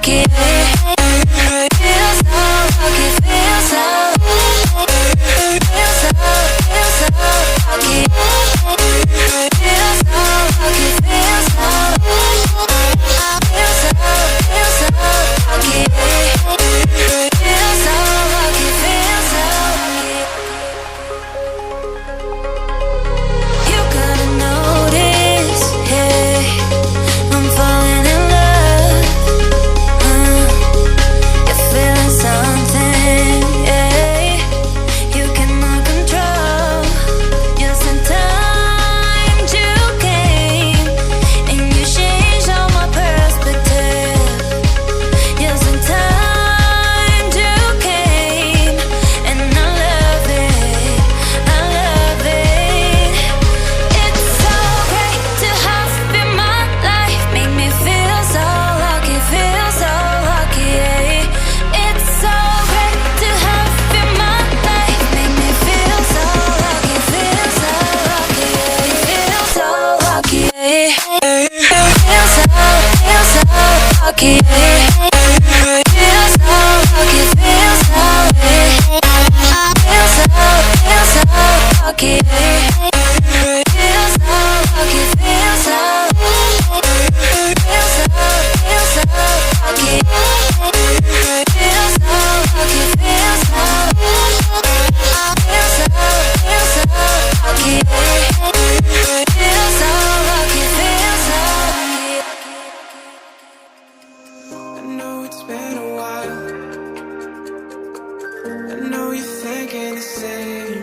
lucky. Feel so lucky, feel so lucky. Feel so lucky, feel so lucky. Feel so lucky, feel so lucky. You gotta notice, hey, I'm falling in love. You're feeling something, yeah. You cannot control. Just in time you came, and you changed all my perspective. Just in time you came, and I love it, I love it. It's so great to have you in my life, make me feel so lucky, yeah. It's so great to have you in my life, make me feel so lucky, yeah. Feel so lucky, yeah. Feel so lucky, yeah. Feel so lucky, feel so, yeah. Feel so lucky, yeah. Feel so lucky, feel so, feel so lucky. Feel so lucky, feel so, feel so lucky. Feel so lucky, feel so lucky. I know it's been a while. I know you're thinking the same.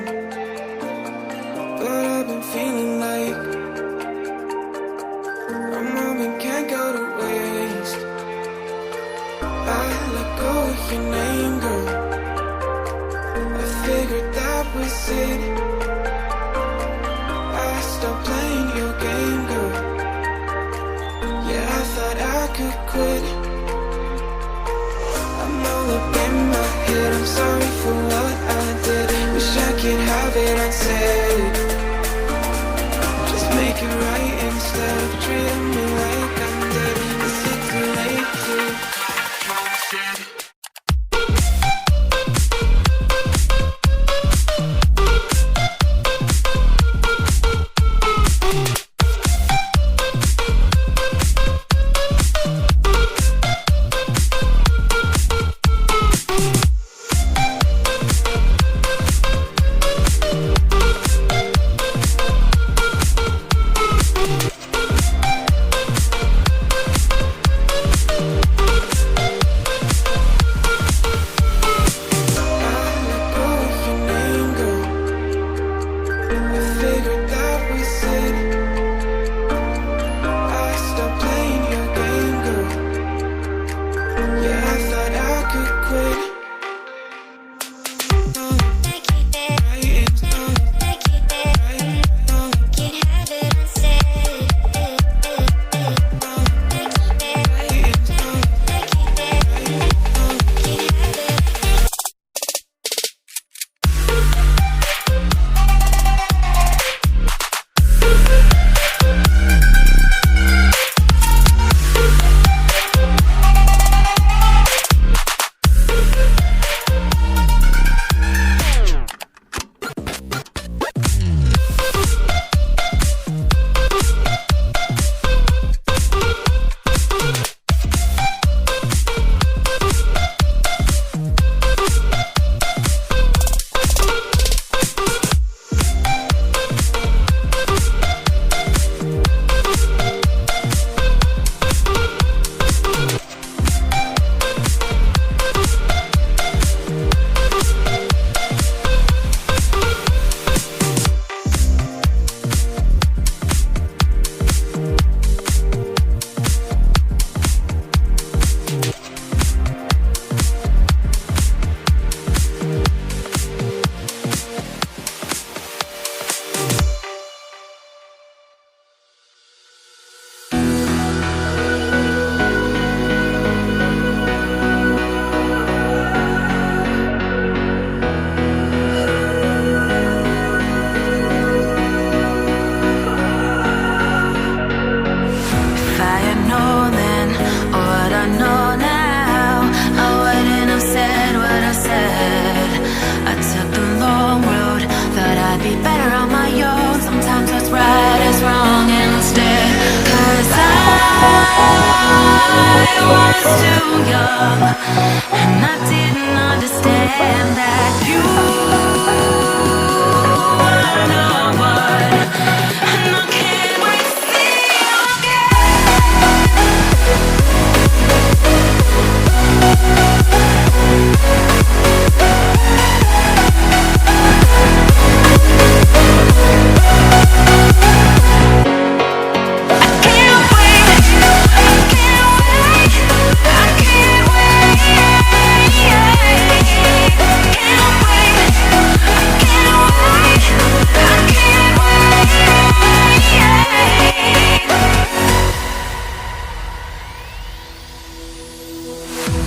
my own. Sometimes what's right is wrong instead. 'Cause I was too young, and I didn't understand that you were no one. And I can't wait to see you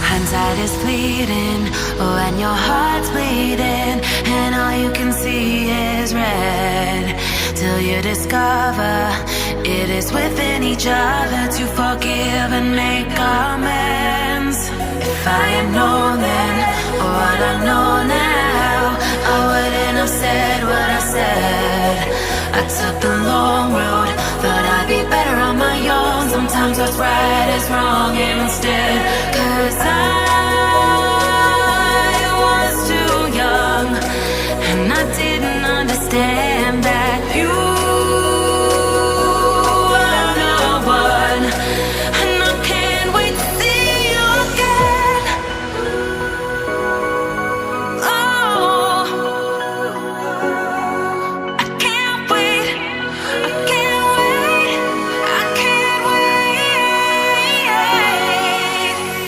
hindsight is fleeting, oh, and your heart's bleeding, and all you can see is red, till you discover it is within each other to forgive and make amends. If I had known then, or what I know now, I wouldn't have said what I said. I took the long road, thought I'd be better on my own. Sometimes what's right is wrong instead. 'Cause I was too young, and I didn't understand that you were no one. And I can't wait to see you again. Oh, I can't wait, I can't wait, I can't wait.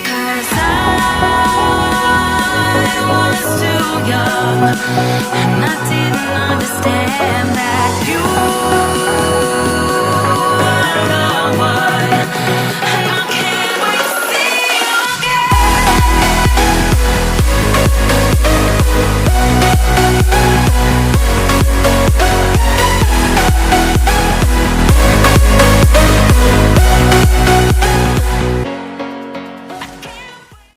'Cause I was too young, and I didn't understand that you